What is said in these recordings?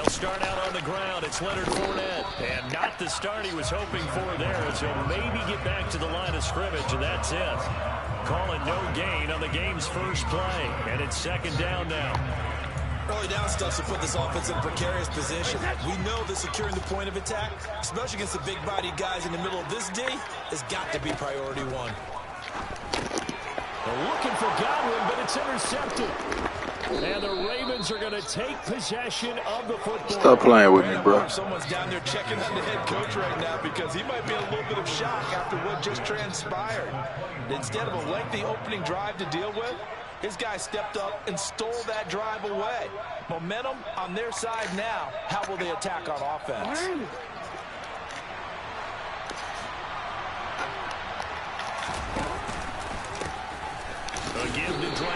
They'll start out on the ground. It's Leonard Fournette. And not the start he was hoping for there, as he'll maybe get back to the line of scrimmage, and that's it. Calling no gain on the game's first play. And it's second down now. Early down stuff to put this offense in a precarious position. We know that securing the point of attack, especially against the big-bodied guys in the middle of this D, has got to be priority one. They're looking for Godwin, but it's intercepted. And the Ravens are going to take possession of the football. Stop playing with me, bro. Someone's down there checking on the head coach right now because he might be in a little bit of shock after what just transpired. Instead of a lengthy opening drive to deal with, his guy stepped up and stole that drive away. Momentum on their side now. How will they attack on offense?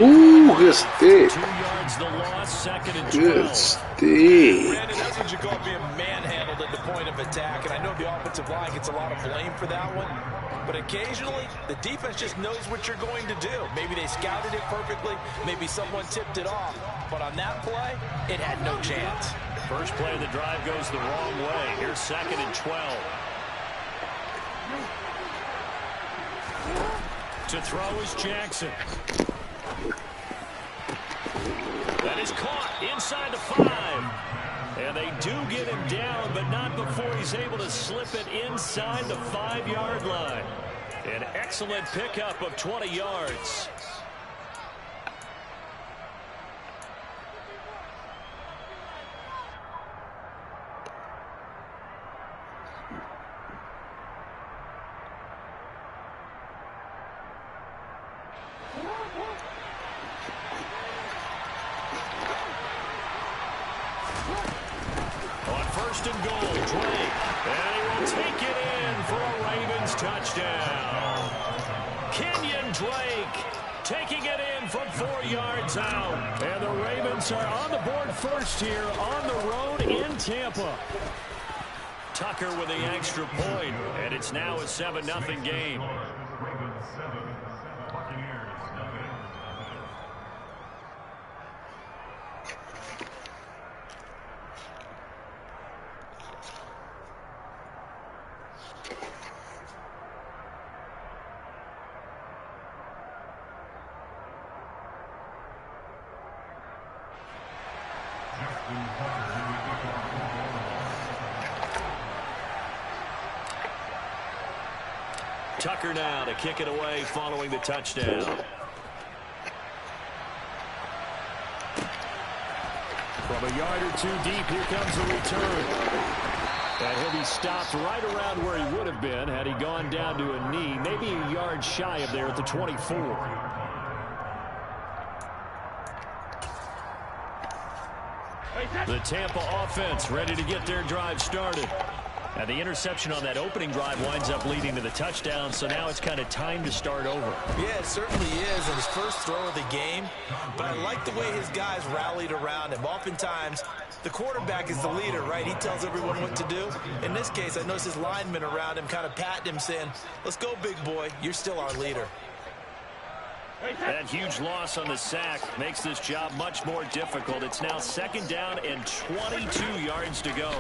Ooh, good stick. 2 yards the loss, second and 12. Good stick. Brandon, that's what you call being manhandled at the point of attack, and I know the offensive line gets a lot of blame for that one, but occasionally the defense just knows what you're going to do. Maybe they scouted it perfectly, maybe someone tipped it off, but on that play, it had no chance. First play of the drive goes the wrong way. Here's second and 12. To throw is Jackson. That is caught inside the 5. And they do get him down, but not before he's able to slip it inside the 5-yard line. An excellent pickup of 20 yards. First and goal, Drake. And he will take it in for a Ravens touchdown. Kenyon Drake taking it in from 4 yards out. And the Ravens are on the board first here on the road in Tampa. Tucker with the extra point, and it's now a 7-0 game. Tucker now to kick it away following the touchdown. From a yard or 2 deep, here comes the return. And he'll be stopped right around where he would have been had he gone down to a knee, maybe a yard shy of there at the 24. The Tampa offense ready to get their drive started. And the interception on that opening drive winds up leading to the touchdown, so now it's kind of time to start over. Yeah, it certainly is, and his first throw of the game. But I like the way his guys rallied around him. Oftentimes, the quarterback is the leader, right? He tells everyone what to do. In this case, I noticed his linemen around him kind of patting him, saying, "Let's go, big boy. You're still our leader." That huge loss on the sack makes this job much more difficult. It's now second down and 22 yards to go.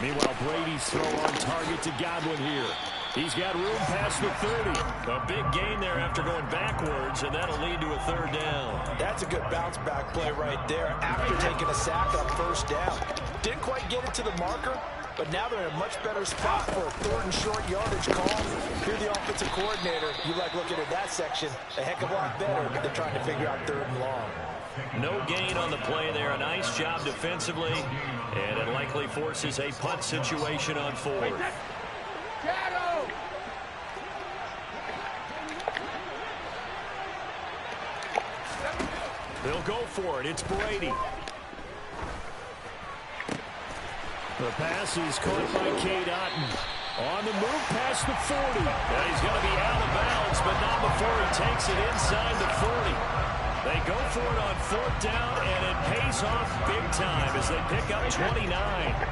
Meanwhile, Brady's throw on target to Godwin here. He's got room past the 30. A big gain there after going backwards, and that'll lead to a third down. That's a good bounce-back play right there after taking a sack on first down. Didn't quite get it to the marker, but now they're in a much better spot for a third and short yardage call. If you're the offensive coordinator, you like looking at that section a heck of a lot better than trying to figure out third and long. No gain on the play there. A nice job defensively, and it likely forces a punt situation on fourth. They'll go for it. It's Brady. The pass is caught by Cade Otton. On the move past the 40. And he's going to be out of bounds, but not before he takes it inside the 40. They go for it on fourth down, and it pays off big time as they pick up 29.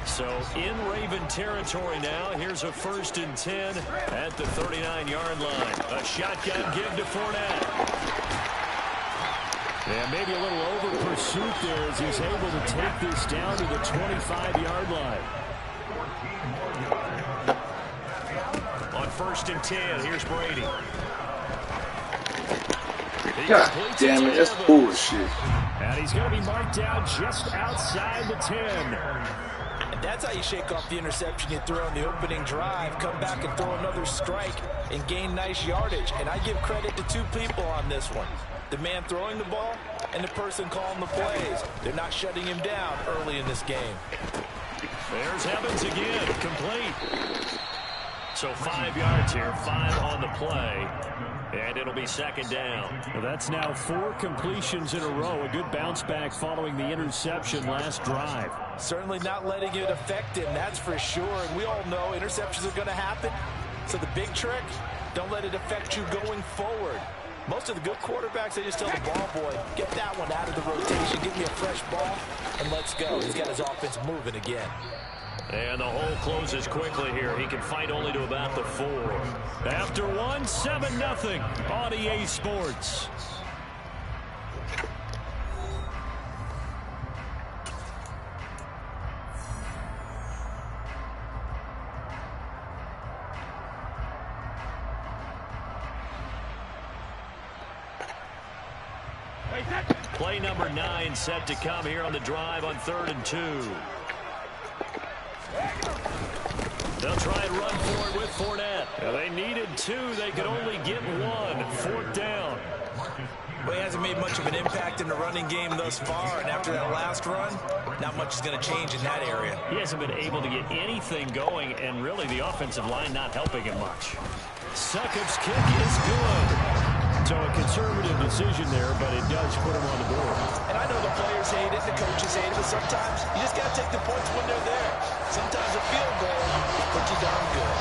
So in Raven territory now, here's a 1st and 10 at the 39-yard line. A shotgun give to Fournette. And maybe a little over pursuit there as he's able to take this down to the 25-yard line. On 1st and 10, here's Brady. God damn it, that's bullshit. And he's going to be marked down just outside the 10. And that's how you shake off the interception you throw on the opening drive, come back and throw another strike and gain nice yardage. And I give credit to two people on this one. The man throwing the ball and the person calling the plays. They're not shutting him down early in this game. There's Evans again, complete. So 5 yards here, 5 on the play. And it'll be 2nd down. Well, that's now 4 completions in a row. A good bounce back following the interception last drive. Certainly not letting it affect him, that's for sure. And we all know interceptions are going to happen. So the big trick, don't let it affect you going forward. Most of the good quarterbacks, they just tell the ball boy, get that one out of the rotation, give me a fresh ball, and let's go. He's got his offense moving again. And the hole closes quickly here. He can fight only to about the 4. After 1, 7-0 on EA Sports. Play number 9 set to come here on the drive on 3rd and 2. They'll try and run for it with Fournette. Now, they needed 2. They could only get 1. 4th down. Well, he hasn't made much of an impact in the running game thus far, and after that last run, not much is going to change in that area. He hasn't been able to get anything going, and really the offensive line not helping him much. Succop's kick is good. So a conservative decision there, but it does put him on the board. And I know the players hate it, the coaches hate it, but sometimes you just got to take the points when they're there. Sometimes a field goal is pretty darn good.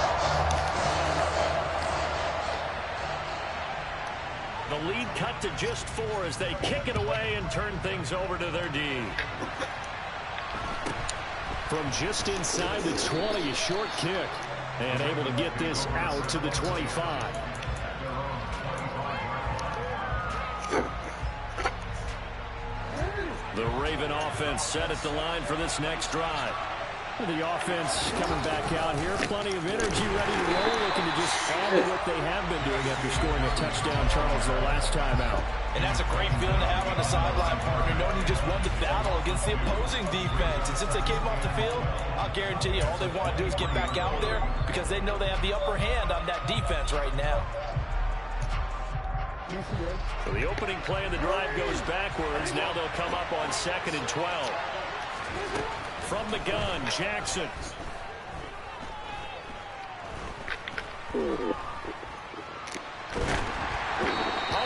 The lead cut to just 4 as they kick it away and turn things over to their D. From just inside the 20, a short kick. And able to get this out to the 25. The Raven offense set at the line for this next drive. The offense coming back out here. Plenty of energy, ready to roll, looking to just add to what they have been doing after scoring a touchdown, Charles, their last time out. And that's a great feeling to have on the sideline, partner, knowing you just won the battle against the opposing defense. And since they came off the field, I'll guarantee you all they want to do is get back out there because they know they have the upper hand on that defense right now. So the opening play of the drive goes backwards. Now they'll come up on 2nd and 12. From the gun, Jackson. Oh,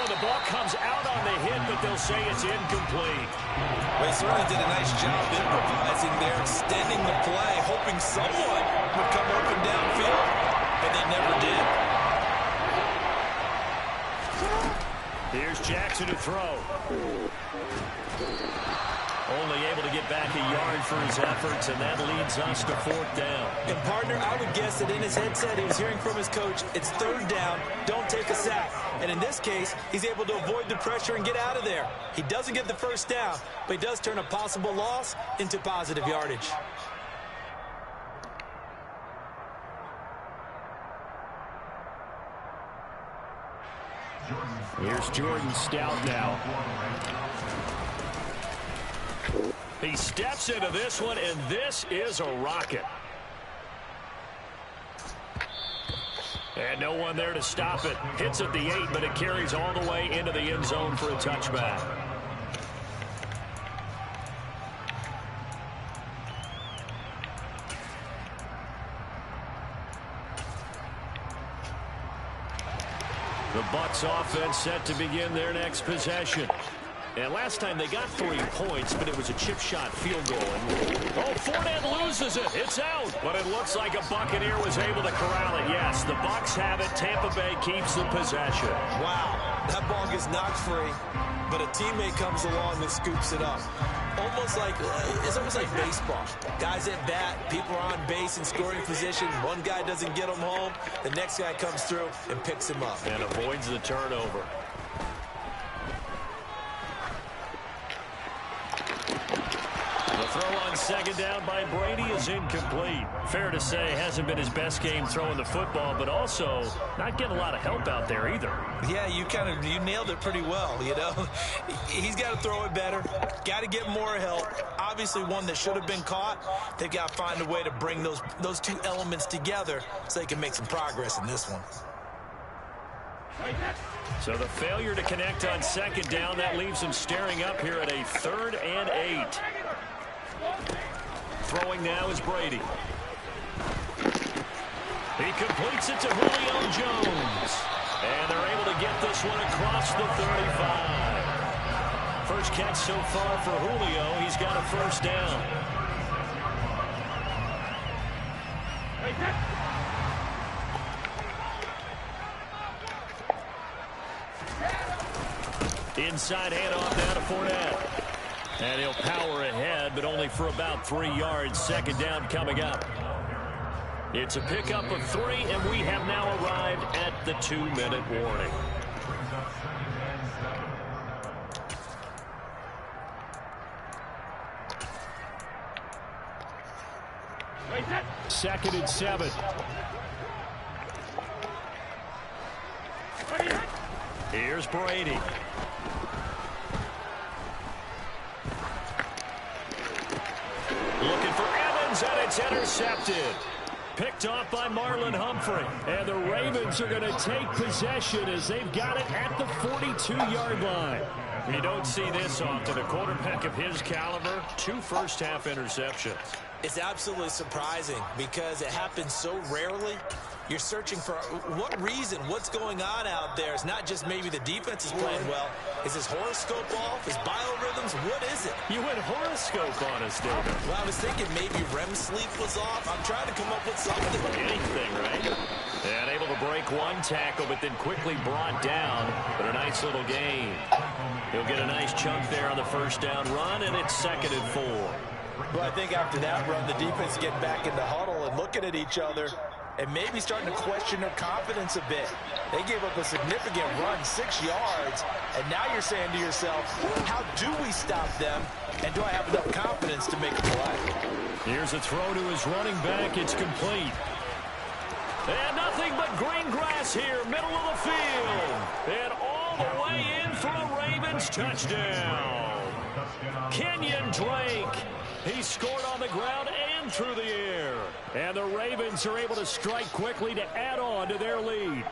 the ball comes out on the hit, but they'll say it's incomplete. Well, he certainly did a nice job improvising there, extending the play, hoping someone would come open downfield, but they never did. Here's Jackson to throw. Only able to get back a yard for his efforts, and that leads us to 4th down. And, partner, I would guess that in his headset he was hearing from his coach, it's 3rd down, don't take a sack. And in this case, he's able to avoid the pressure and get out of there. He doesn't get the 1st down, but he does turn a possible loss into positive yardage. Here's Jordan Stout now. He steps into this one, and this is a rocket. And no one there to stop it. Hits at the 8, but it carries all the way into the end zone for a touchback. The Bucs offense set to begin their next possession. And last time they got 3 points, but it was a chip shot field goal. Oh, Fournette loses it. It's out. But it looks like a Buccaneer was able to corral it. Yes, the Bucs have it. Tampa Bay keeps the possession. Wow, that ball gets knocked free, but a teammate comes along and scoops it up. It's almost like baseball. Guys at bat, people are on base in scoring position. One guy doesn't get them home. The next guy comes through and picks him up. And avoids the turnover. throw on second down by Brady is incomplete. Fair to say, hasn't been his best game throwing the football, but also not getting a lot of help out there either. Yeah, you nailed it pretty well, you know. He's got to throw it better, got to get more help. Obviously one that should have been caught. They've got to find a way to bring those two elements together so they can make some progress in this one. So the failure to connect on second down, that leaves him staring up here at a 3rd and 8. Throwing now is Brady. He completes it to Julio Jones. And they're able to get this one across the 35. First catch so far for Julio. He's got a first down. Inside handoff now to Fournette. And he'll power ahead, but only for about 3 yards. Second down coming up. It's a pickup of 3, and we have now arrived at the 2-minute warning. Second and 7. Here's Brady. Looking for Evans, and it's intercepted. Picked off by Marlon Humphrey. And the Ravens are going to take possession as they've got it at the 42-yard line. You don't see this often. A quarterback of his caliber, 2 first-half interceptions. It's absolutely surprising because it happens so rarely. You're searching for what reason, what's going on out there. It's not just maybe the defense is playing well. Is his horoscope off? His biorhythms? What is it? You went horoscope on us, David. Well, I was thinking maybe REM sleep was off. I'm trying to come up with something. Anything, right? And able to break one tackle, but then quickly brought down. But a nice little gain. He'll get a nice chunk there on the first down run, and it's 2nd and 4. Well, I think after that run, the defense getting back in the huddle and looking at each other and maybe starting to question their confidence a bit. They gave up a significant run, 6 yards, and now you're saying to yourself, how do we stop them, and do I have enough confidence to make a play? Here's a throw to his running back. It's complete. And nothing but green grass here, middle of the field. And all the way in for a Ravens touchdown. Kenyon Drake. He scored on the ground and through the air. And the Ravens are able to strike quickly to add on to their lead.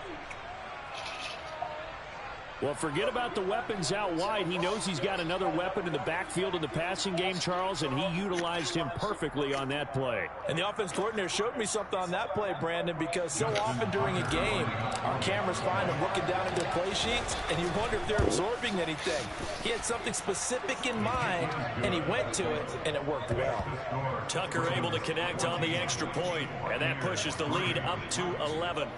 Well, forget about the weapons out wide. He knows he's got another weapon in the backfield in the passing game, Charles, and he utilized him perfectly on that play. And the offense coordinator showed me something on that play, Brandon, because so often during a game, our cameras find them looking down at their play sheets, and you wonder if they're absorbing anything. He had something specific in mind, and he went to it, and it worked well. Tucker able to connect on the extra point, and that pushes the lead up to 11.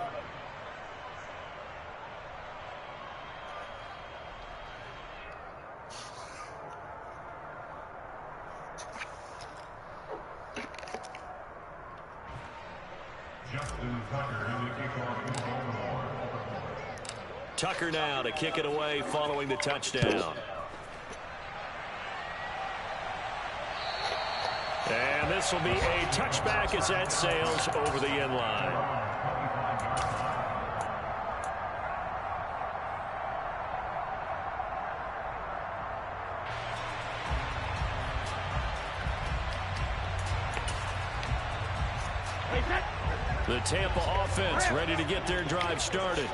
Tucker now to kick it away following the touchdown. And this will be a touchback as that sails over the end line. The Tampa offense ready to get their drive started.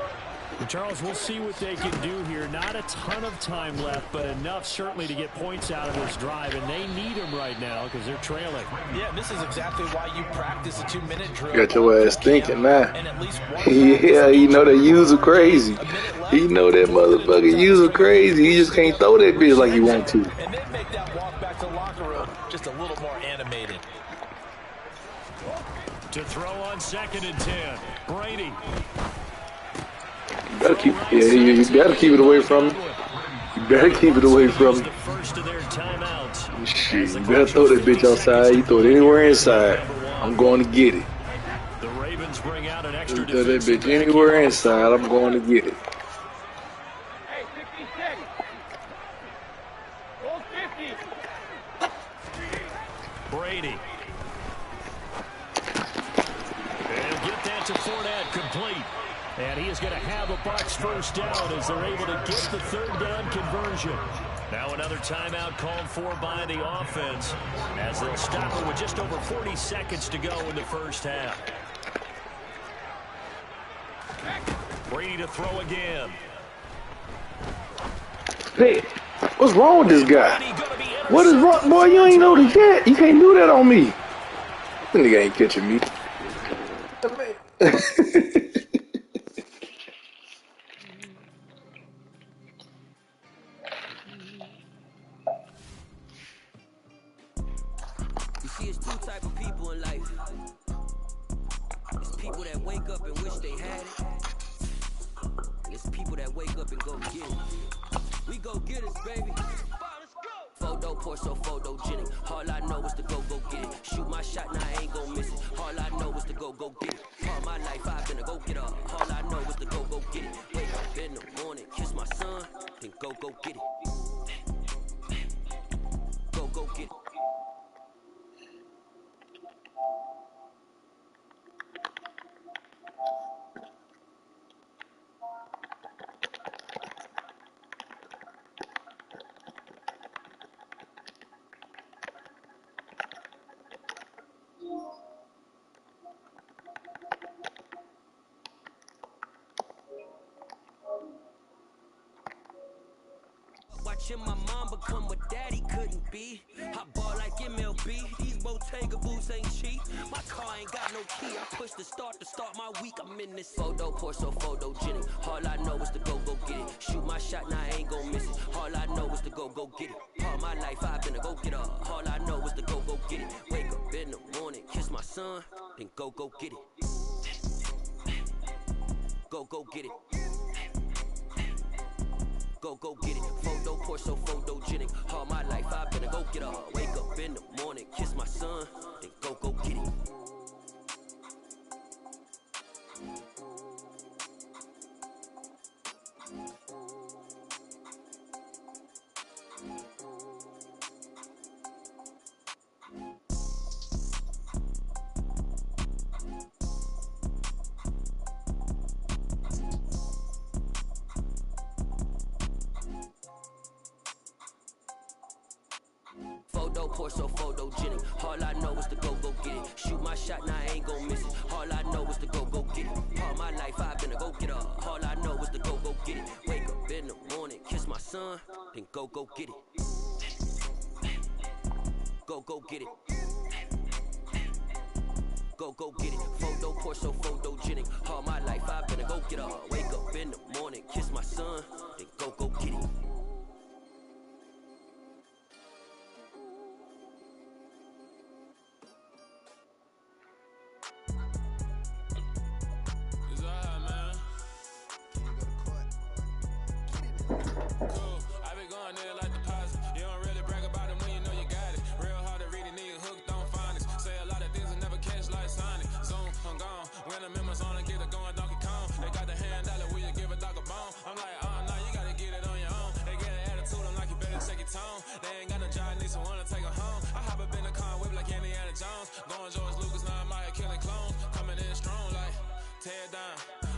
And Charles, we'll see what they can do here. Not a ton of time left, but enough certainly to get points out of this drive, and they need them right now because they're trailing. Yeah, this is exactly why you practice a 2-minute drill. Got your ass thinking now. Yeah, you know the user crazy. You know that motherfucker user crazy. He just can't throw that bitch like he want to. And then make that walk back to the locker room just a little more animated. To throw on 2nd and 10, Brady. You better keep, you better keep it away from him. You better keep it away from him. Shit, you better throw that bitch outside. You throw it anywhere inside, I'm going to get it. The Ravens bring out an extra throw that bitch anywhere inside, I'm going to get it. to Fournette, complete. And he is going to have a Bucs first down as they're able to get the third down conversion. Now another timeout called for by the offense as they'll stop it with just over 40 seconds to go in the first half. Brady to throw again. Hey, what's wrong with this guy? What is wrong? Boy, you ain't noticed yet. You can't do that on me. This nigga ain't catching me. You see, it's two type of people in life. It's people that wake up and wish they had it. And it's people that wake up and go get it. We go get it, baby. Photo poor, so photogenic. All I know is to go get it. Shoot my shot, now I ain't gon' miss it. All I know is to go get it. All my life I've been a go get up. All I know is to go get it. Wake up in the morning, kiss my son, then go get it. Go get it. Watching my mom become what daddy couldn't be. I ball like MLB. These Bottega boots ain't cheap. My car ain't got no key. I push the start to start my week. I'm in this photo poor, so photogenic. All I know is to go get it. Shoot my shot, now I ain't gon' miss it. All I know is to go get it. All my life I've been a go get up. All I know is to go get it. Wake up in the morning, kiss my son, then go get it. Go get it. Go get it. Photo poor, so photogenic. All my life I've been a go get up. Wake up in the morning, kiss my son, then go get it. Photo poor, so photogenic. All I know is to go get it. Shoot my shot, now I ain't gon' miss it. All I know is to go get it. All my life I've been a go get up. All I know is to go get it. Wake up in the morning, kiss my son, then go get it. Go get it. Go get it. Photo poor, so photogenic. All my life I've been a go get up. Wake up in the morning, kiss my son, then go get it. Cool. I be going there like deposit. You don't really brag about it when you know you got it. Real hard to read a nigga hooked on phonics. Say a lot of things and never catch like Sonic. Zoom, I'm gone. When the members on and get it going Donkey Kong. They got the hand dollar, will you give a dog a bone? I'm like, nah, you gotta get it on your own. They get an attitude, I'm like, you better check your tone. They ain't got no job, need someone to take her home. I hop up in the car, whip like Indiana Jones. Going George Lucas, now I'm out here killing clones. Coming in strong like, tear down,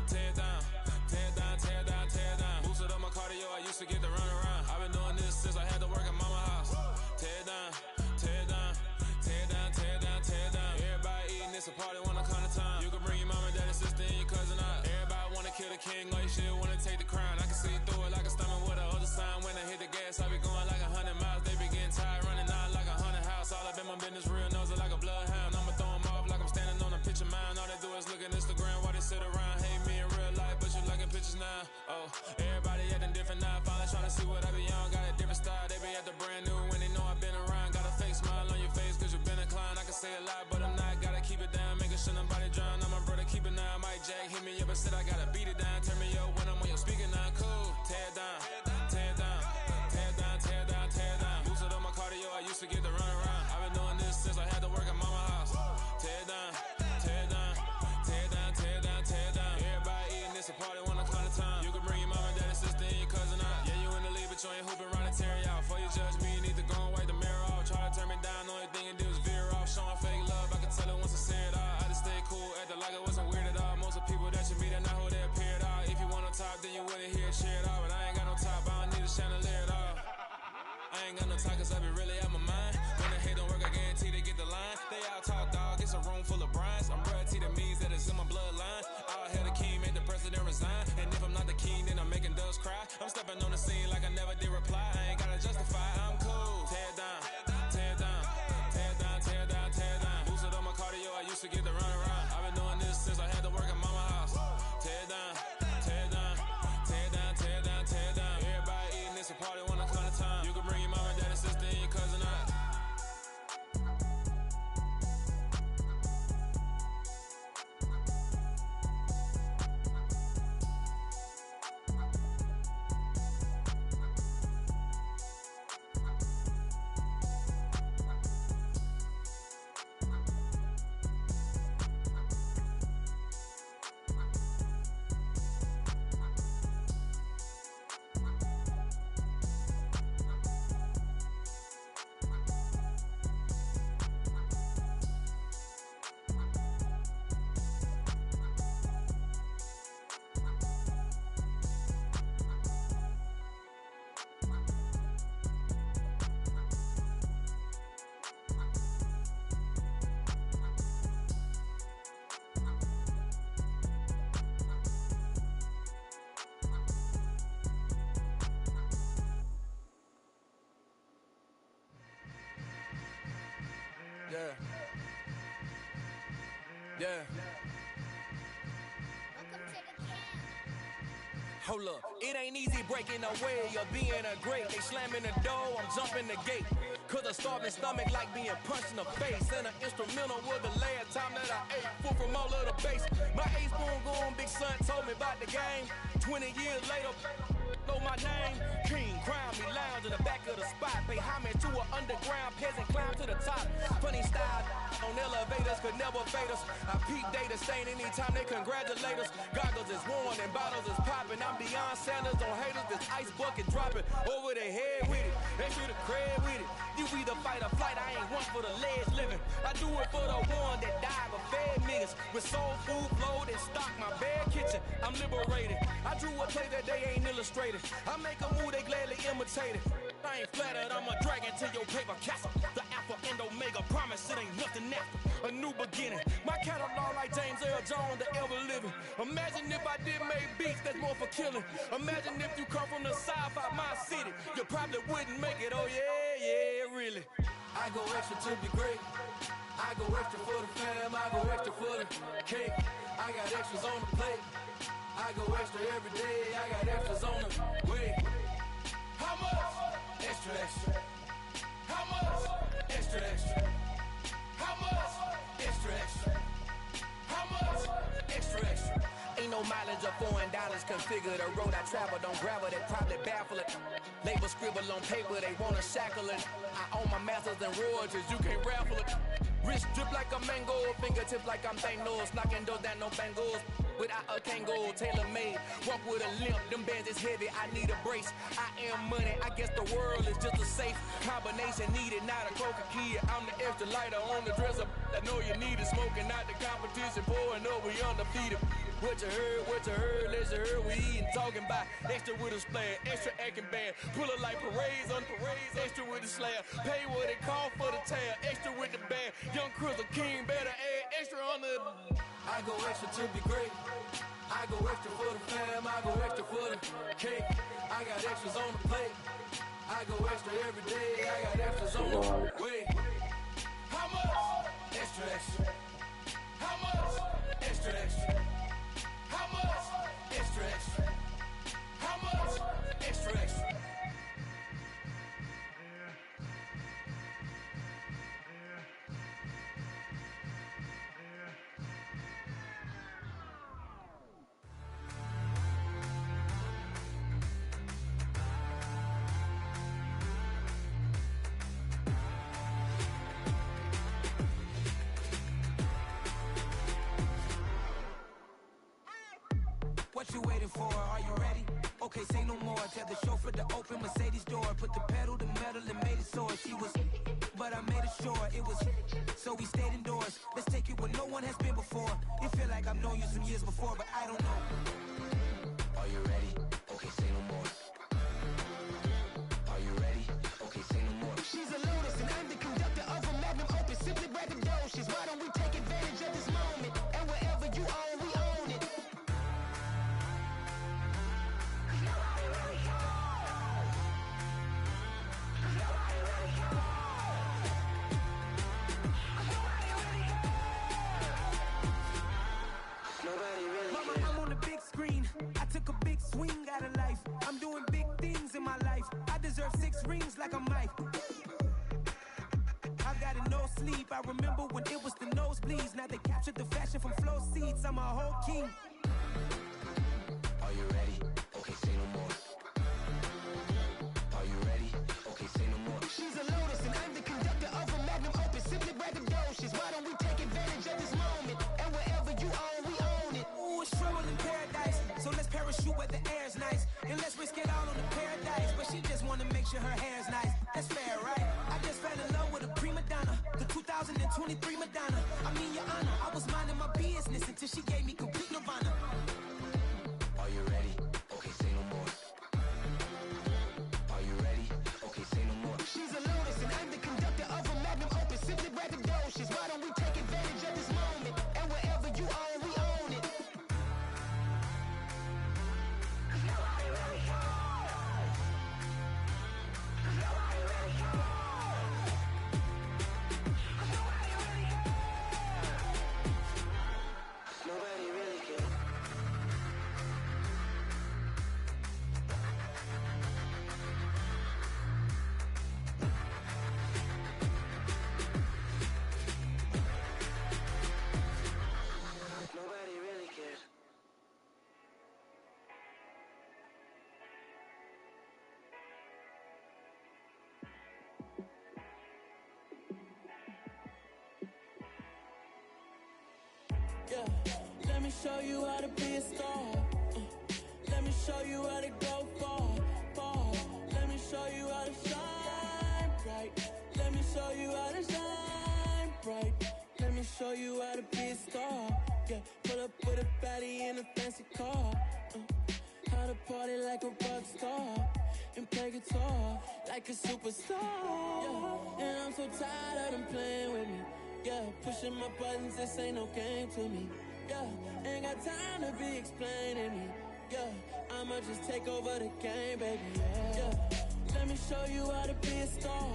tear down, tear down, tear down, tear down. Boosted up my cardio, I used to get the run around. I've been doing this since I had to work at mama house. Tear down, tear down, tear down, tear down, tear down. Everybody eating this a party when I come to time. You can bring your mama, daddy, sister, and your cousin out. Everybody wanna kill the king, like shit, wanna take the crown. I can see through it like a stomach with a other sign. When I hit the gas, I be going like 100 miles. They be getting tired, running out like 100 house. All up in my business, real nose like a bloodhound. I'ma throw them off like I'm standing on a picture mine. All they do is look at Instagram while they sit around. Hate me in real life, but you liking pictures now. Oh, everybody acting different now. Finally trying to see what I be on. Got a different style, they be at the brand new when they know I've been around. Got a fake smile on your face cause you been inclined. I can say a lot, but I'm not. Gotta keep it down, making sure nobody drown. I'm a brother, keep it now. Mike Jack hit me up and said I gotta beat it down. Turn me up when I'm on your speaker now. Cool, tear down, tear down, tear down, tear down, tear down. Boosted up my cardio, I used to get the run around. I've been doing this since I had to work at mama house. Tear down, tear down, tear down, tear down, tear down. Everybody eating this a party when I come to time. You can bring your mama, daddy, sister, and your cousin out. Yeah, you in the league, but you ain't hooping around and tearing out. Before you judge me, you need to go and wipe the mirror off. Try to turn me down, only thing you do is veer off. Showing fake love, I can tell it once I say it all. I just stay cool, acting like it wasn't weird at all. ain't got no time, cause I be really out my mind. When the hate don't work, I guarantee they get the line. They all talk dog, it's a room full of brinds. I'm royalty, that means that it's in my bloodline. All hail the king, make the president resign. And if I'm not the king, then I'm making doves cry. I'm stepping on the scene like I never did reply. I ain't gotta justify, I'm cool. Tear down, tear down, tear down, tear down, tear down. Boosted on my cardio, I used to get the run around. I've been doing this since I had to work at mama house. Tear down, tear down, tear down, tear down, tear down. Everybody eating this a party when I come to town. You can bring your mama, daddy, sister, and your cousin out. Yeah. Yeah. Hold up, it ain't easy breaking away or being a great. They slamming the door, I'm jumping the gate. Cause a starving stomach like being punched in the face. And an instrumental was the last time that I ate. Full from all of the bass. My ace spoon going, big son told me about the game. 20 years later, know my name. King, crown me, lounge in the back of the spot. Pay homage to an underground peasant, climb to the top. Funny style on elevators could never fade us. I peep data stain anytime they congratulate us. Goggles is worn and bottles is popping. I'm Deion Sanders on haters, this ice bucket dropping over their head with it. They should have cred with it. You either fight or flight, I ain't one for the ledge living. I do it for the one that died but fed niggas. With soul food flowed and stock my bad kitchen. I'm liberated. I drew a play that they ain't illustrated. I make a move, they gladly imitate it. I ain't flattered, I'm a dragon to your paper castle. The alpha and omega, promise it ain't nothing after. A new beginning. My catalog like James Earl Jones, the ever living. Imagine if I did make beats that's more for killing. Imagine if you come from the south out my city. You probably wouldn't make it, oh yeah, yeah, really. I go extra to be great. I go extra for the fam, I go extra for the cake. I got extras on the plate. I go extra every day, I got extras on the way. How much? Extra, extra. How much? Extra, extra. How much? Extra, extra. How much? Extra, extra. Ain't no mileage or $4 configure the road I travel. Don't gravel, they probably baffle it. Label scribble on paper, they wanna shackle it. I own my masters and royalties, you can't raffle it. Wrist drip like a mango, fingertips like I'm Thanos. Knocking doors down, no bangles. Without a Kango, tailor-made. Walk with a limp, them bands is heavy, I need a brace. I am money, I guess the world is just a safe combination needed, not a coca key. I'm the extra lighter on the dresser. I know you need it, smoking out the competition, pouring up, we undefeated. What you heard, let's heard, we eating, talking about extra with a splash, extra acting band, pull it like parades on parades, extra with the slab, pay what it cost for the tab, extra with the band, young Crystal King, better add extra on the. I go extra to be great, I go extra for the fam, I go extra for the cake, I got extras on the plate, I go extra every day, I got extras on the way. How much? Extra, extra. How much? Extra, extra. How much? Extra, extra. How much? Extra, extra. What you waiting for? Are you ready? Okay, say no more. Tell the chauffeur to open Mercedes door. Put the pedal to metal and made it soar. She was, but I made it sure it was. So we stayed indoors. Let's take it where no one has been before. It feel like I've known you some years before, but I don't know. Are you ready? Okay, say no more. Are you ready? Okay, say no more. I remember when it was the nosebleeds. Now they captured the fashion from flow seats. I'm a whole king. Are you ready? Okay, say no more. Are you ready? Okay, say no more. She's a lotus and I'm the conductor of a magnum opus. Simply braggadocious. Why don't we take advantage of this moment? And wherever you own, we own it. Ooh, it's trouble in paradise. So let's parachute where the air's nice. And let's risk it all on the paradise. But she just wanna make sure her hair's nice. That's fair, right? I just fell in love with a prima donna. The 2023 Madonna. I mean, your honor, I was minding my business until she gave me complete nirvana. Are you ready? Okay, say no more. Are you ready? Okay, say no more. She's a lotus and I'm the conductor of a magnum opus. Simply braggadocious. Why don't we take advantage of this moment? And wherever you own, we own it. Nobody really cares. Nobody really cares. Yeah, let me show you how to be a star. Let me show you how to go far, far. Let me show you how to shine bright. Let me show you how to shine bright. Let me show you how to be a star. Yeah, pull up with a baddie in a fancy car. How to party like a rock star and play guitar like a superstar. Yeah, and I'm so tired of them playing with me. Yeah, pushing my buttons, this ain't no game to me. Yeah, ain't got time to be explaining me. Yeah, I'ma just take over the game, baby. Yeah, let me show you how to be a star.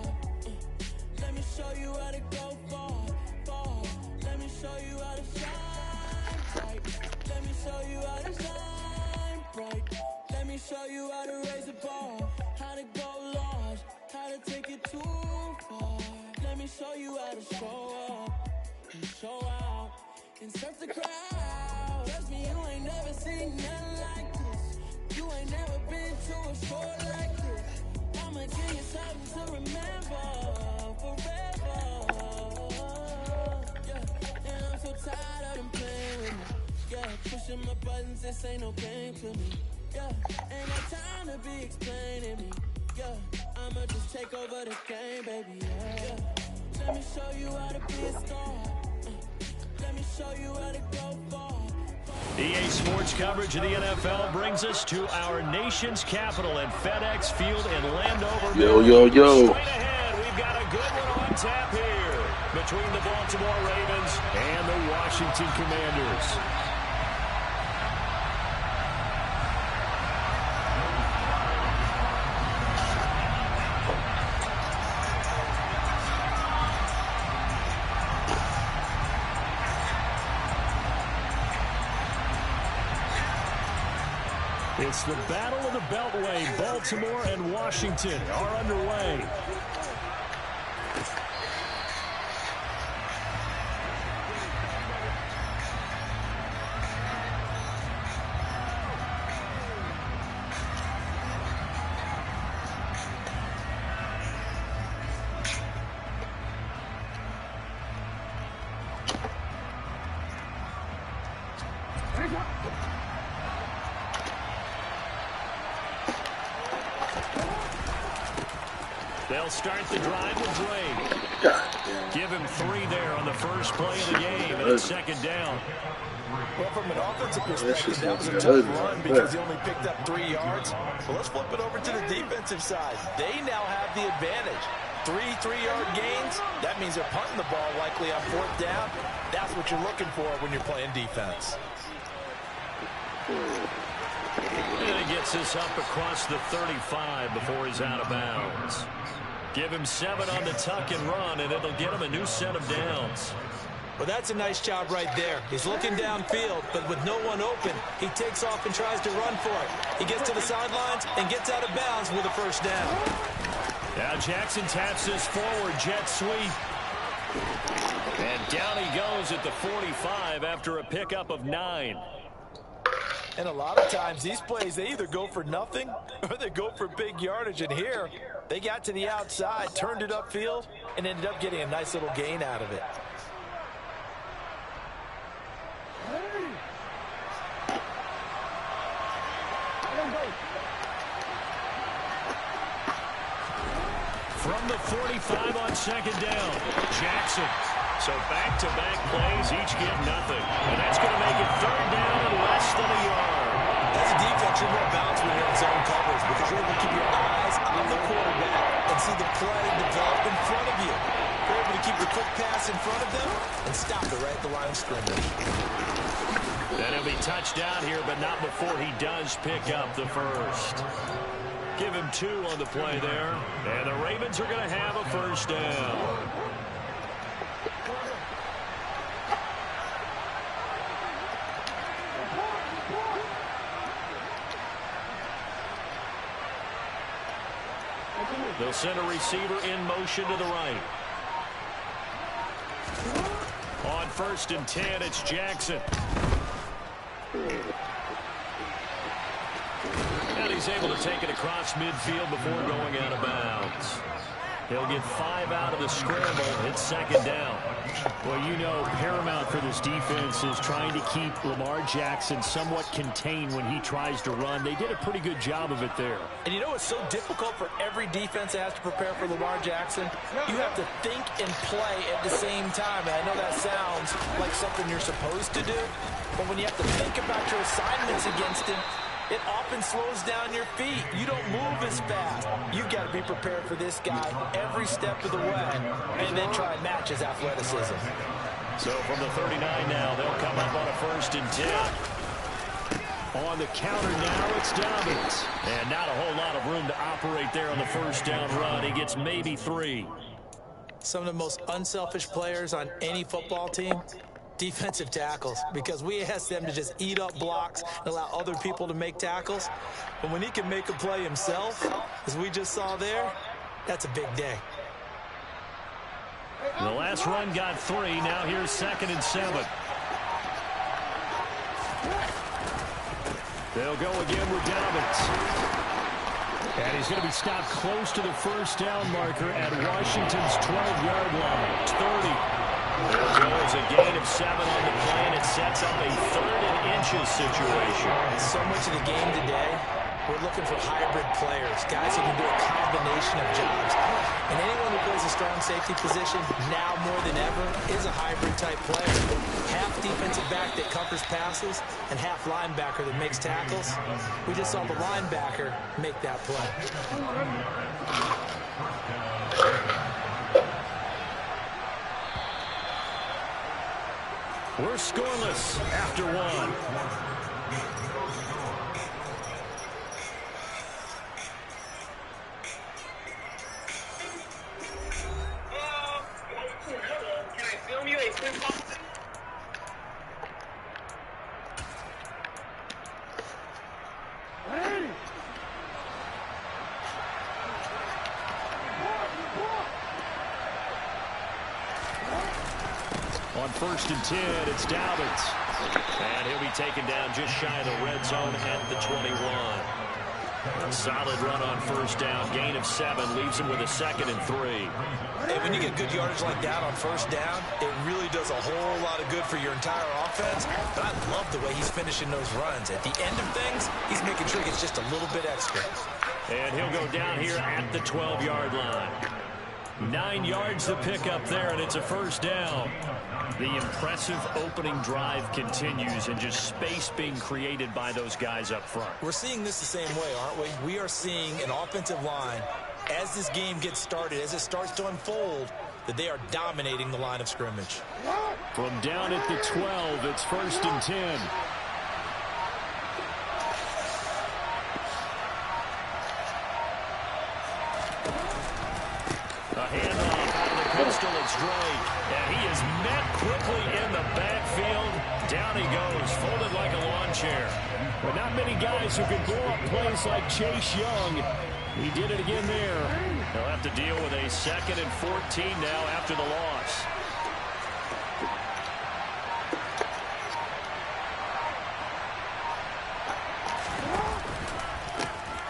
Let me show you how to go far, far. Let me show you how to shine bright. Let me show you how to shine bright. Let me show you how to raise the bar, how to go large, how to take it too far. Let me show you how to show up and show out and surf the crowd. Trust me, you ain't never seen nothing like this. You ain't never been to a show like this. I'ma give you something to remember forever. Yeah, and I'm so tired of them playing with me. Yeah, pushing my buttons, this ain't no game to me. Yeah, ain't got time to be explaining me. Yeah, I'ma just take over the game, baby. Yeah. Let me show you how to be a star. Let me show you how to go far. EA Sports coverage of the NFL brings us to our nation's capital at FedEx Field in Landover. Yo, yo, yo. Straight ahead, we've got a good one on tap here between the Baltimore Ravens and the Washington Commanders. It's the Battle of the Beltway. Baltimore and Washington are underway. They'll start the drive with Drake. Give him 3 there on the first play of the game, and it's second down. Well, from an offensive perspective, that was a tough run because he only picked up 3 yards. But let's flip it over to the defensive side. They now have the advantage. 3 3-yard gains, that means they're punting the ball likely on 4th down. That's what you're looking for when you're playing defense. And he gets this up across the 35 before he's out of bounds. Give him 7 on the tuck and run, and it'll get him a new set of downs. Well, that's a nice job right there. He's looking downfield, but with no one open, he takes off and tries to run for it. He gets to the sidelines and gets out of bounds with a first down. Now Jackson taps this forward jet sweep. And down he goes at the 45 after a pickup of 9. And a lot of times these plays, they either go for nothing or they go for big yardage. And here, they got to the outside, turned it upfield, and ended up getting a nice little gain out of it. From the 45 on second down, Jackson. So back-to-back plays, each get nothing. And that's going to make it third down and less than a yard. As a defense, you're more balanced when you're in zone coverage because you're able to keep your eyes on the quarterback and see the play develop in front of you. You're able to keep your quick pass in front of them and stop it right at the line of scrimmage. And he'll be touched down here, but not before he does pick up the first. Give him 2 on the play there. And the Ravens are going to have a first down. They'll send a receiver in motion to the right. On 1st and 10, it's Jackson. And he's able to take it across midfield before going out of bounds. He'll get 5 out of the scramble. It's second down. Well, you know, paramount for this defense is trying to keep Lamar Jackson somewhat contained when he tries to run. They did a pretty good job of it there. And you know it's so difficult for every defense that has to prepare for Lamar Jackson? You have to think and play at the same time. And I know that sounds like something you're supposed to do, but when you have to think about your assignments against him, it often slows down your feet. You don't move as fast. You've got to be prepared for this guy every step of the way and then try and match his athleticism. So from the 39 now, they'll come up on a 1st and 10. On the counter now, it's Dobbins. And not a whole lot of room to operate there on the first down run. He gets maybe 3. Some of the most unselfish players on any football team, defensive tackles, because we ask them to just eat up blocks and allow other people to make tackles. But when he can make a play himself, as we just saw there, that's a big day. The last run got 3. Now here's 2nd and 7. They'll go again with Dobbins. And he's going to be stopped close to the first down marker at Washington's 12-yard line. It's 30. There goes a gain of 7 on the play, and it sets up a 3rd and inches situation. So much of the game today, we're looking for hybrid players, guys who can do a combination of jobs. And anyone who plays a strong safety position, now more than ever, is a hybrid-type player. Half defensive back that covers passes and half linebacker that makes tackles. We just saw the linebacker make that play. We're scoreless after 1. Can I film you a quick pop? On 1st and 10, it's Dobbins. And he'll be taken down just shy of the red zone at the 21. A solid run on first down. Gain of 7 leaves him with a 2nd and 3. Hey, when you get good yardage like that on first down, it really does a whole lot of good for your entire offense. But I love the way he's finishing those runs. At the end of things, he's making sure he gets just a little bit extra. And he'll go down here at the 12-yard line. 9 yards to pick up there, and it's a first down. The impressive opening drive continues, and just space being created by those guys up front. We're seeing this the same way, aren't we? We are seeing an offensive line, as this game gets started, as it starts to unfold, that they are dominating the line of scrimmage. From down at the 12, it's 1st and 10. A handoff out of the pistol. It's Drake. And he is met quickly in the backfield. Down he goes, folded like a lawn chair. But not many guys who can blow up plays like Chase Young. He did it again there. They'll have to deal with a 2nd and 14 now after the loss.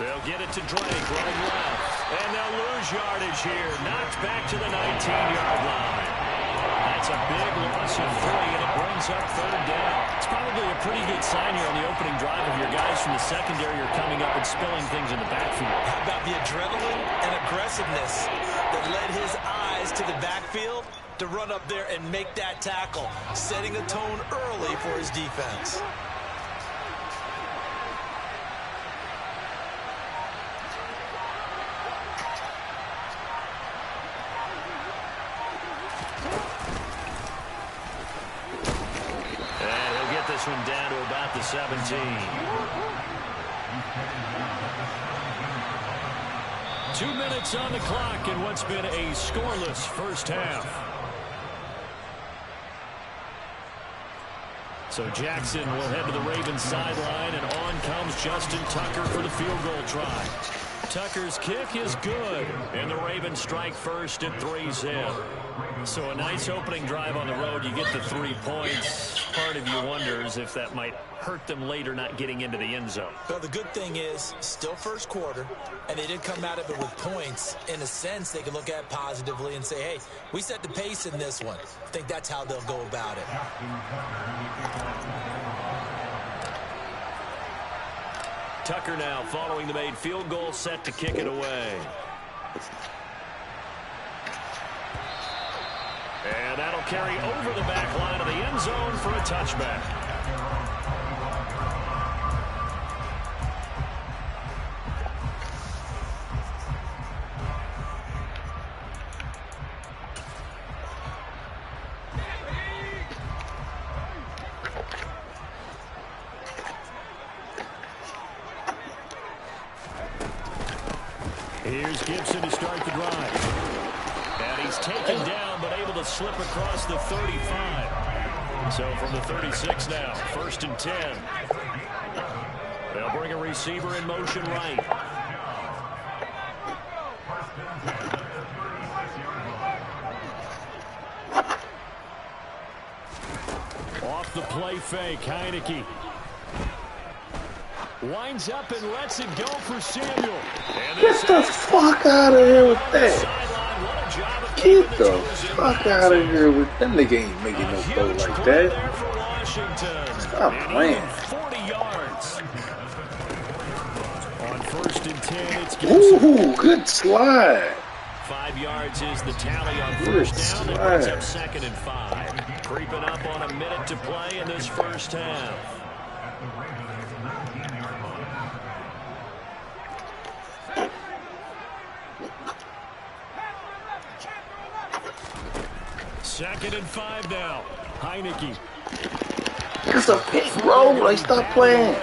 They'll get it to Drake, running left. And they'll lose yardage here. Knocked back to the 19-yard line. That's a big loss of 3, and it brings up 3rd down. It's probably a pretty good sign here on the opening drive of your guys from the secondary are coming up and spilling things in the backfield. How about the adrenaline and aggressiveness that led his eyes to the backfield to run up there and make that tackle, setting a tone early for his defense. This one down to about the 17. 2 minutes on the clock in what's been a scoreless first half. So Jackson will head to the Ravens sideline, and on comes Justin Tucker for the field goal try. Tucker's kick is good, and the Ravens strike first at 3-zip. So a nice opening drive on the road. You get the 3 points. Part of you wonders if that might hurt them later not getting into the end zone. Well, the good thing is still first quarter, and they did come out of it with points. In a sense, they can look at it positively and say, hey, we set the pace in this one. I think that's how they'll go about it. Tucker now following the made field goal, set to kick it away. And that'll carry over the back line of the end zone for a touchback. Here's Gibson to start the drive. And he's taken down, but able to slip across the 35. So from the 36 now, 1st and 10. They'll bring a receiver in motion right. Off the play fake, Heineke. Winds up and lets it go for Samuel. Get the fuck out of here with that. Get the fuck out of here with that. Nigga ain't making no throw like that. Stop playing. 40 yards. On 1st and 10, it's Ooh, good slide. 5 yards is the tally on 1st down. It brings up 2nd and 5. Creeping up on a minute to play in this first half. Second and 5 now. Heineke. It's a pick, bro. Like, stop playing.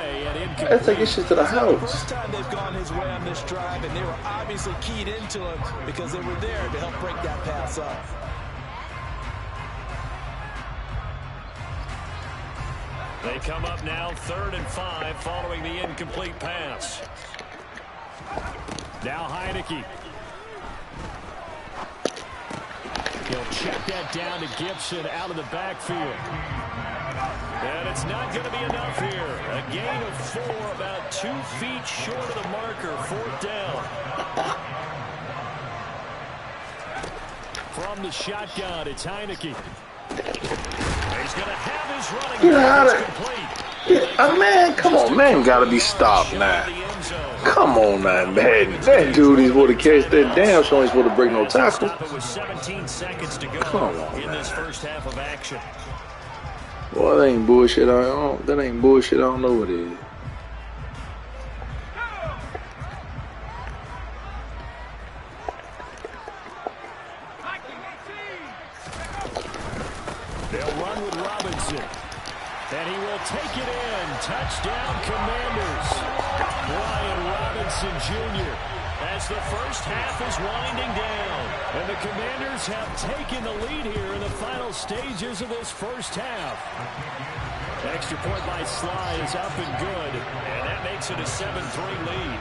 Let's take this shit to the house. First time they've gone his way on this drive, and they were obviously keyed into him because they were there to help break that pass up. They come up now 3rd and 5 following the incomplete pass. Now Heineke. He'll check that down to Gibson out of the backfield. And it's not going to be enough here. A gain of 4, about 2 feet short of the marker. 4th down. From the shotgun, it's Heineke. He's going to have his running. Get out of it. Man, come on, man. Got to be stopped now. Come on now, man. That dude, he's supposed to catch that damn, so he's supposed to break no tackle. With 17 seconds to go Come on, in this first half of action. Well, that ain't bullshit. That ain't bullshit. I don't know what it is. They'll run with Robinson. And he will take it in. Touchdown, Commanders. Brian Robinson Jr. as the first half is winding down. And the Commanders have taken the lead here in the final stages of this first half. Extra point by Sly is up and good. And that makes it a 7-3 lead.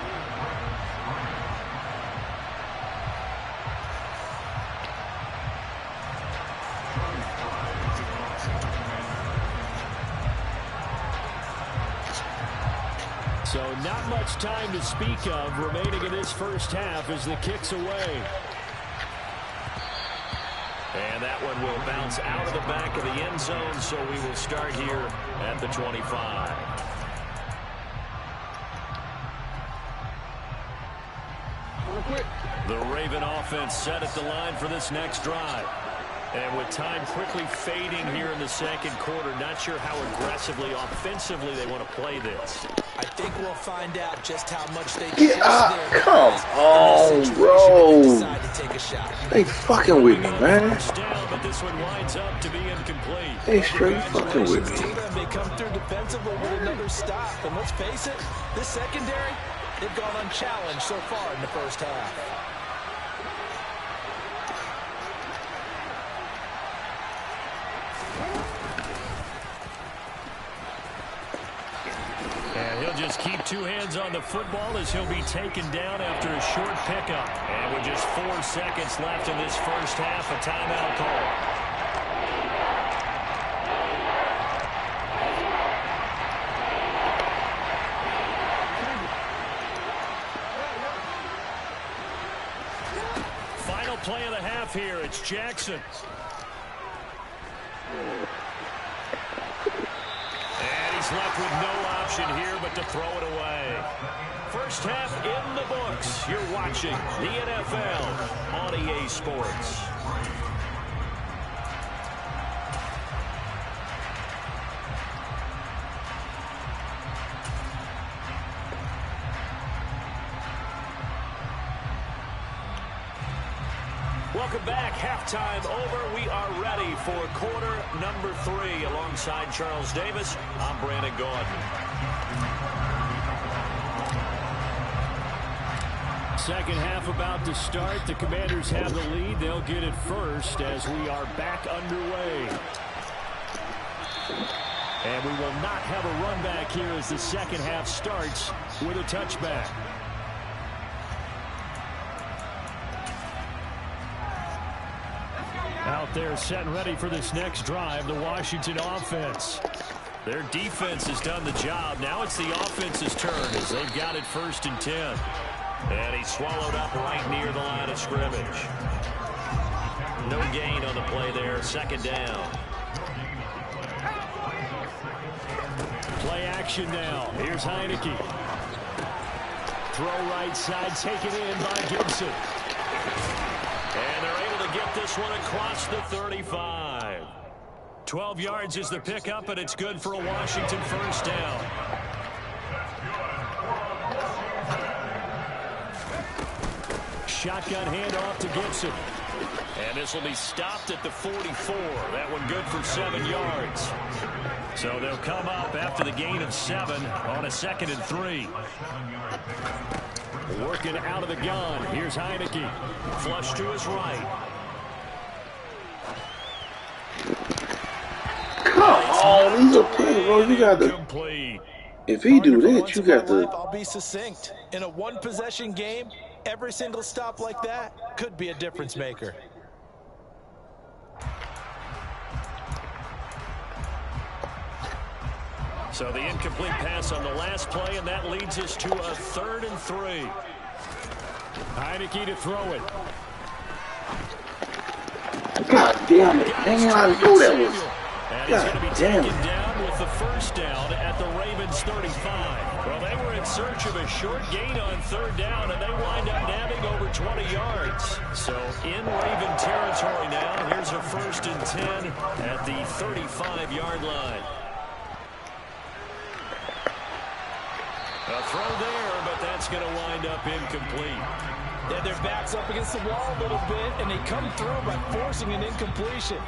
So not much time to speak of remaining in this first half as the kick's away. And that one will bounce out of the back of the end zone, so we will start here at the 25. The Raven offense set at the line for this next drive. And with time quickly fading here in the second quarter, not sure how aggressively, offensively they want to play this. I think we'll find out just how much they Get up. Come on, bro. They fucking with me, man. Down, but this one winds up to be incomplete. They straight fucking with me. They come through defensively with another stop. And let's face it, this secondary, they've gone unchallenged so far in the first half. And he'll just keep two hands on the football as he'll be taken down after a short pickup. And with just 4 seconds left in this first half, a timeout call. Play of the half here. It's Jackson. And he's left with no option here but to throw it away. First half in the books. You're watching the NFL on EA Sports. Welcome back. Halftime over. We are ready for quarter number 3. Alongside Charles Davis, I'm Brandon Gordon. Second half about to start. The Commanders have the lead. They'll get it first as we are back underway. And we will not have a run back here as the second half starts with a touchback. Out there set and ready for this next drive, the Washington offense. Their defense has done the job. Now it's the offense's turn as they've got it 1st and 10. And he's swallowed up right near the line of scrimmage. No gain on the play there. 2nd down. Play action now. Here's Heineke. Throw right side, taken in by Gibson. And they're able to get this one across the 35. 12 yards is the pickup, and it's good for a Washington 1st down. Shotgun handoff to Gibson. And this will be stopped at the 44. That one good for 7 yards. So they'll come up after the gain of 7 on a 2nd and 3. Working out of the gun. Here's Heineke. Flush to his right. Come on, he's a player, bro. You got to. If he do that, you got to. I'll be succinct. In a one-possession game, every single stop like that could be a difference maker. So the incomplete pass on the last play, and that leads us to a 3rd and 3. Heineke to throw it. God damn it. Dang it, I knew that was. And he's going to be taken down with the 1st down at the Ravens 35. Well, they were in search of a short gain on 3rd down, and they wind up nabbing over 20 yards. So in Raven territory now. Here's a 1st and 10 at the 35-yard line. A throw there, but that's going to wind up incomplete. Yeah, their back's up against the wall a little bit, and they come through by forcing an incompletion.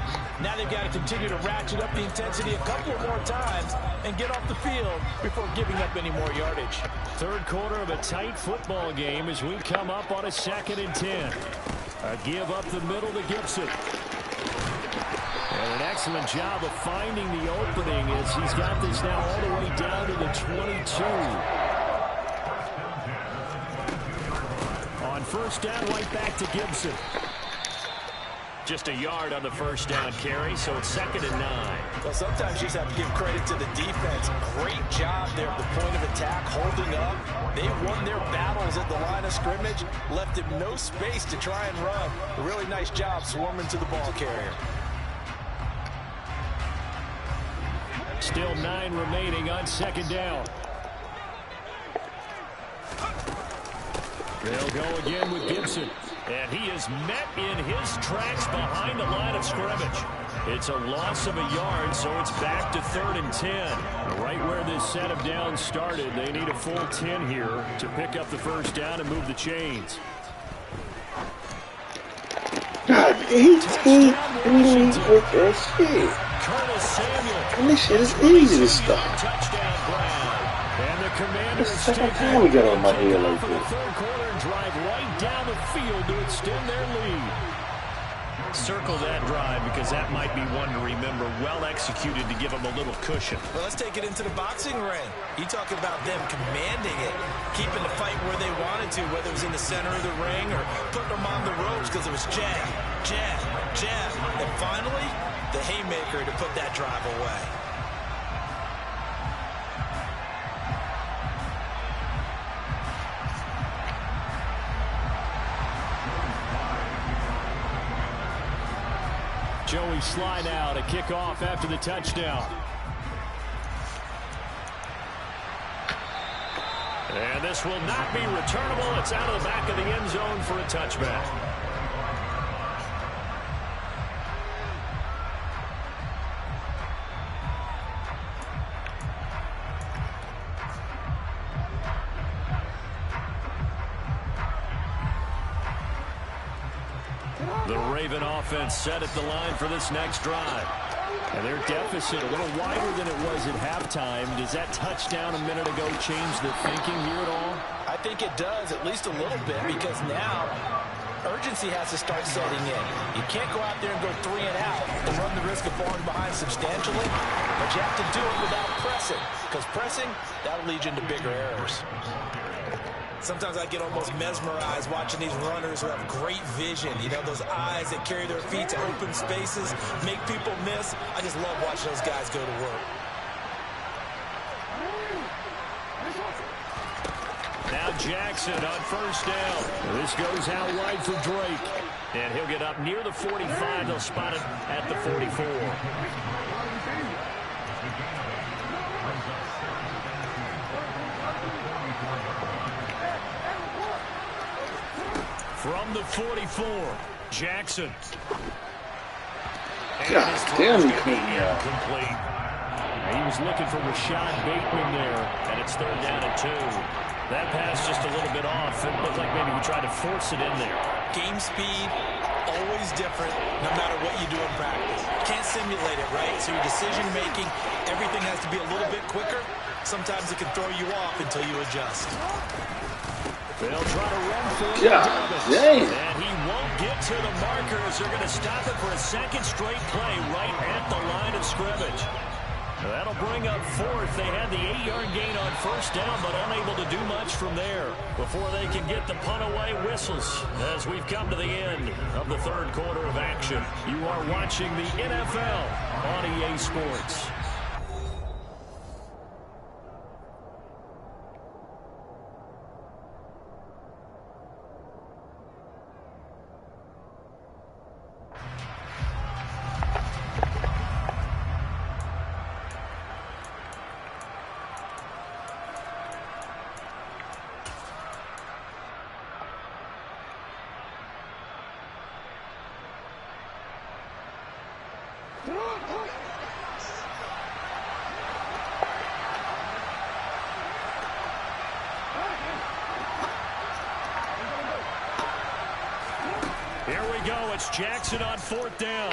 Now they've got to continue to ratchet up the intensity a couple more times and get off the field before giving up any more yardage. 3rd quarter of a tight football game as we come up on a 2nd and 10. A give up the middle to Gibson. And an excellent job of finding the opening as he's got this now all the way down to the 22. On 1st down, right back to Gibson. Just a yard on the 1st down carry, so it's 2nd and 9. Well, sometimes you just have to give credit to the defense. Great job out there at the point of attack, holding up. They won their battles at the line of scrimmage, left him no space to try and run. A really nice job swarming to the ball carrier. Still 9 remaining on second down. They'll go again with Gibson. And he is met in his tracks behind the line of scrimmage. It's a loss of a yard, so it's back to 3rd and 10. Right where this set of downs started, they need a full 10 here to pick up the first down and move the chains. God, he beat me with that shit. And this shit is easy to stop. This is the second time we got on my head like this. Drive right down the field to extend their lead. Circle that drive because that might be one to remember. Well executed to give them a little cushion. Well, let's take it into the boxing ring. You talking about them commanding it, keeping the fight where they wanted to, whether it was in the center of the ring or putting them on the ropes because it was jab, jab, jab. And finally, the haymaker to put that drive away. Joey slide out, a kickoff after the touchdown. And this will not be returnable. It's out of the back of the end zone for a touchback. The Raven offense set at the line for this next drive. And their deficit a little wider than it was at halftime. Does that touchdown a minute ago change the thinking here at all? I think it does, at least a little bit, because now urgency has to start setting in. You can't go out there and go 3 and out and run the risk of falling behind substantially, but you have to do it without pressing, because pressing, that'll lead you into bigger errors. Sometimes I get almost mesmerized watching these runners who have great vision. You know, those eyes that carry their feet to open spaces, make people miss. I just love watching those guys go to work. Now Jackson on first down. This goes out wide for Drake. And he'll get up near the 45. They'll spot it at the 44. From the 44, Jackson. God damn, he came out. Complete. He was looking for Rashad Bateman there, and it's 3rd down and 2. That pass just a little bit off. It looked like maybe he tried to force it in there. Game speed, always different, no matter what you do in practice. Can't simulate it, right? So your decision making, everything has to be a little bit quicker. Sometimes it can throw you off until you adjust. They'll try to run for it. Yeah, dang. And he won't get to the markers. They're going to stop it for a second straight play right at the line of scrimmage. That'll bring up 4th. They had the 8-yard gain on first down, but unable to do much from there before they can get the punt away whistles as we've come to the end of the 3rd quarter of action. You are watching the NFL on EA Sports. Here we go. It's Jackson on 4th down.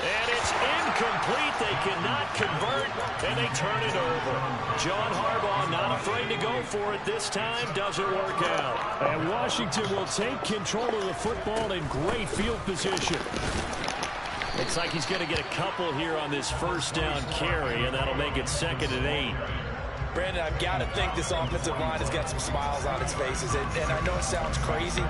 And it's incomplete. They cannot convert, and they turn it over. John Harbaugh not afraid to go for it this time. Doesn't work out. And Washington will take control of the football in great field position. Looks like he's going to get a couple here on this first down carry, and that'll make it 2nd and 8. Brandon, I've got to think this offensive line has got some smiles on its faces. And I know it sounds crazy,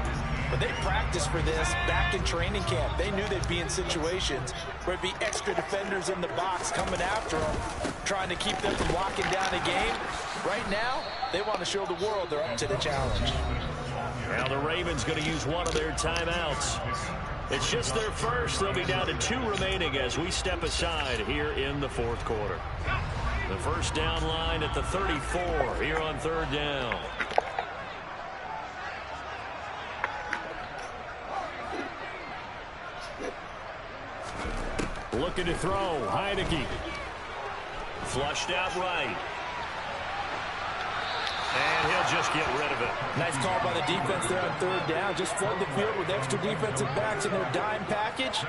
But they practiced for this back in training camp. They knew they'd be in situations where it'd be extra defenders in the box coming after them, trying to keep them from locking down a game. Right now, they want to show the world they're up to the challenge. Now the Ravens going to use one of their timeouts. It's just their first. They'll be down to 2 remaining as we step aside here in the fourth quarter. The first down line at the 34 here on third down. Looking to throw. Heineke. Flushed out right. And he'll just get rid of it. Nice call by the defense there on third down. Just flood the field with extra defensive backs in their dime package.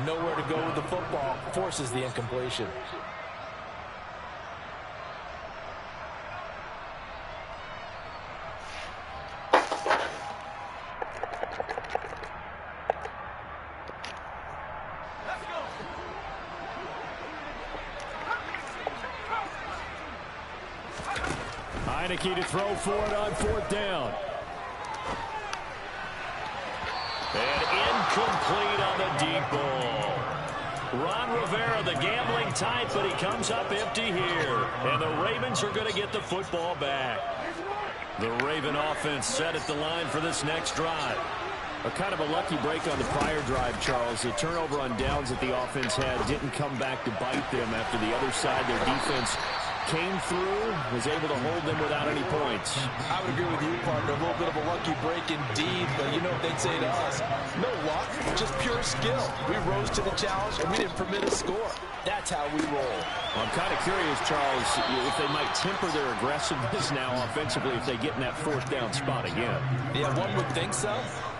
Nowhere to go with the football. Forces the incompletion. Heineke to throw for it on fourth down. And incomplete on the deep ball. Ron Rivera, the gambling type, but he comes up empty here. And the Ravens are going to get the football back. The Raven offense set at the line for this next drive. A kind of a lucky break on the prior drive, Charles. The turnover on downs that the offense had didn't come back to bite them after the other side. Their defense came through, was able to hold them without any points. I would agree with you, partner. A little bit of a lucky break indeed, but you know what they'd say to us? No luck, just pure skill. We rose to the challenge, and we didn't permit a score. That's how we roll. I'm kind of curious, Charles, if they might temper their aggressiveness now offensively if they get in that fourth down spot again. Yeah, one would think so,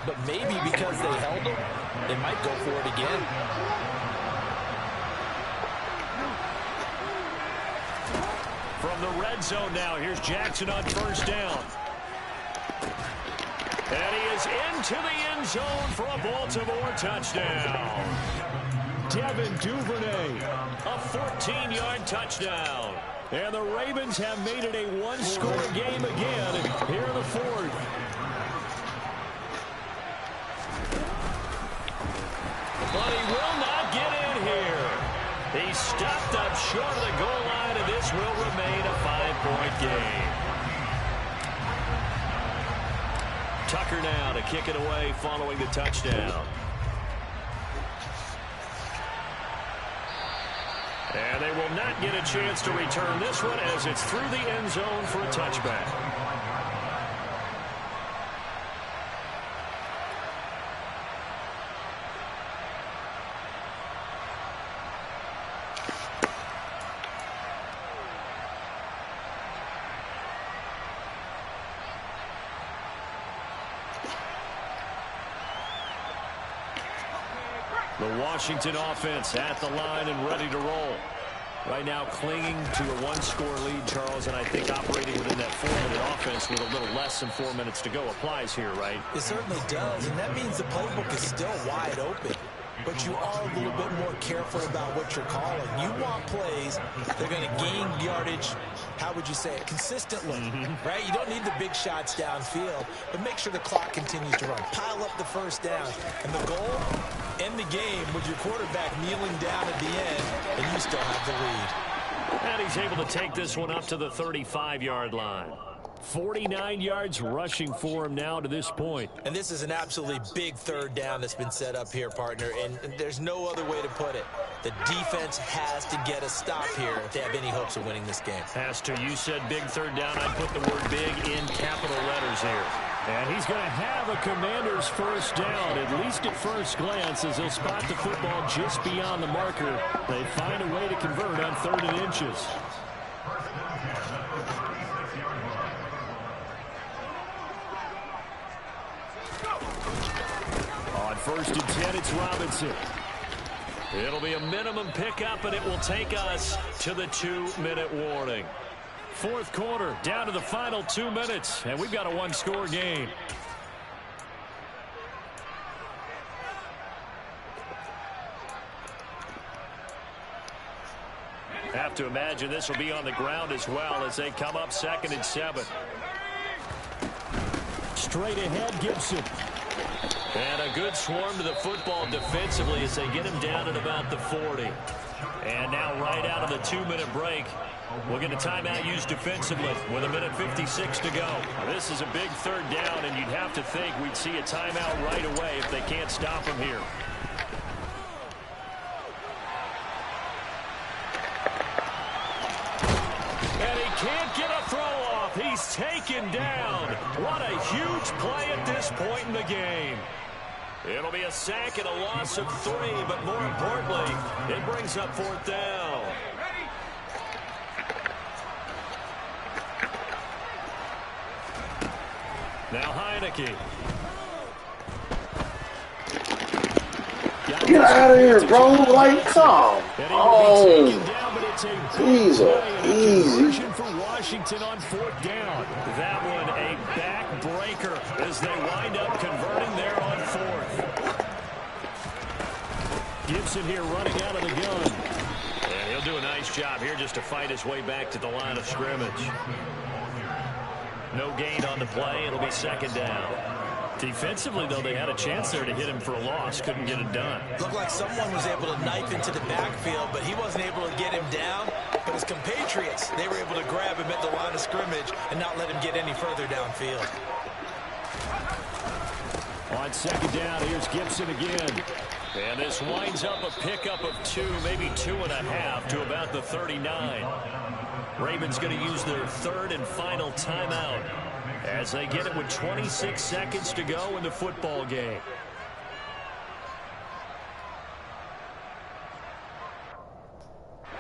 but maybe because they held them, they might go for it again. From the red zone now, here's Jackson on first down. And he is into the end zone for a Baltimore touchdown. Devin Duvernay, a 14-yard touchdown. And the Ravens have made it a one-score game again here in the fourth. But he will not get in here. He stopped up short of the goal line, and this will remain a 5-point game. Tucker now to kick it away following the touchdown. And they will not get a chance to return this one as it's through the end zone for a touchback. The Washington offense at the line and ready to roll. Right now clinging to a one-score lead, Charles, and I think operating within that 4-minute offense with a little less than 4 minutes to go applies here, right? It certainly does, and that means the playbook is still wide open. But you are a little bit more careful about what you're calling. You want plays that are going to gain yardage, how would you say it, consistently, right? You don't need the big shots downfield, but make sure the clock continues to run. Pile up the first down. And the goal, end the game with your quarterback kneeling down at the end, and you still have the lead. And he's able to take this one up to the 35-yard line. 49 yards rushing for him now to this point. And this is an absolutely big third down that's been set up here, partner, and there's no other way to put it. The defense has to get a stop here if they have any hopes of winning this game. Pastor, you said big third down. I put the word big in capital letters here. And he's going to have a Commander's first down, at least at first glance, as they'll spot the football just beyond the marker. They find a way to convert on 3rd and inches. On 1st and 10, it's Robinson. It'll be a minimum pickup, and it will take us to the 2-minute warning. Fourth quarter, down to the final 2 minutes, and we've got a one-score game. Have to imagine this will be on the ground as well as they come up 2nd and 7. Straight ahead, Gibson. And a good swarm to the football defensively as they get him down at about the 40. And now right out of the 2-minute break, we'll get a timeout used defensively with 1:56 to go. This is a big third down, and you'd have to think we'd see a timeout right away if they can't stop him here. And he can't get a throw off. He's taken down. What a huge play at this point in the game. It'll be a sack and a loss of 3, but more importantly, it brings up 4th down. Now Heineke. Get out of here, bro. Like, come on. Easy. For Washington on 4th down. That one a back-breaker as they wind up converting there on 4th. Gibson here running out of the gun. And he'll do a nice job here just to fight his way back to the line of scrimmage. No gain on the play. It'll be 2nd down. Defensively, though, they had a chance there to hit him for a loss. Couldn't get it done. Looked like someone was able to knife into the backfield, but he wasn't able to get him down. But his compatriots, they were able to grab him at the line of scrimmage and not let him get any further downfield. On 2nd down, here's Gibson again. And this winds up a pickup of 2, maybe 2.5 to about the 39. Ravens going to use their 3rd and final timeout as they get it with 26 seconds to go in the football game.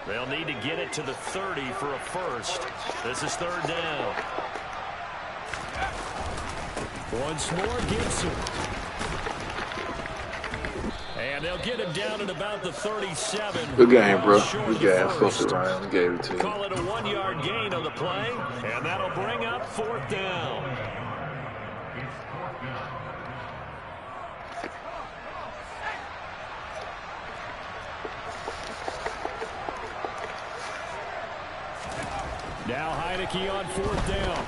They'll need to get it to the 30 for a first. This is 3rd down. Once more, Gibson. And they'll get him down at about the 37. Good game, bro. Good game. Fuck it, Ryan. We gave it to you. Call it a 1-yard gain on the play, and that'll bring up 4th down. Now Heineke on 4th down.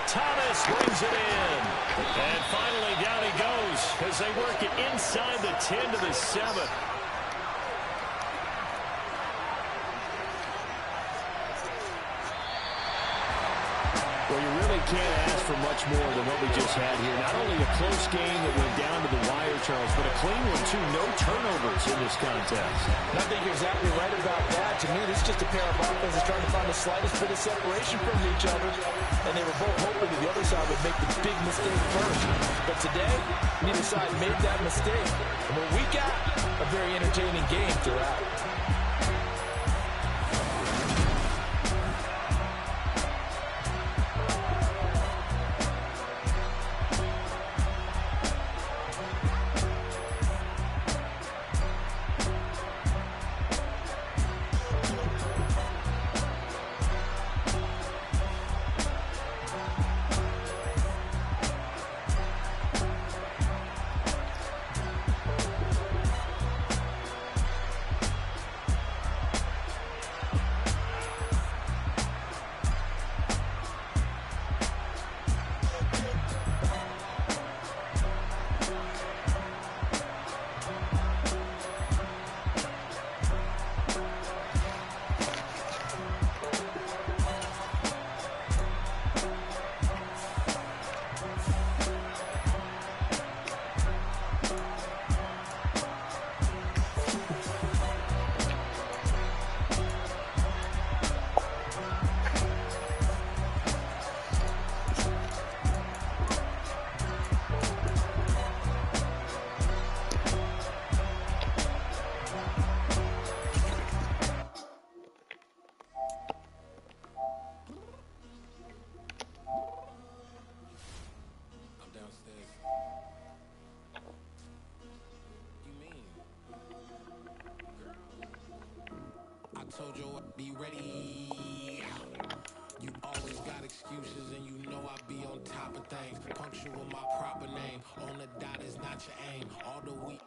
Thomas brings it in. And finally down he goes as they work it inside the 10 to the 7. Well, you really can't ask for much more than what we just had here. Not only a close game that went down to the wire, Charles, but a clean one, too. No turnovers in this contest. I think you're exactly right about that. To me, this is just a pair of offenses trying to find the slightest bit of separation from each other. And they were both hoping that the other side would make the big mistake first. But today, neither side made that mistake. And what we got, a very entertaining game throughout. Told you I'd be ready. You always got excuses and you know I be on top of things. Punctual with my proper name. On the dot is not your aim. All the week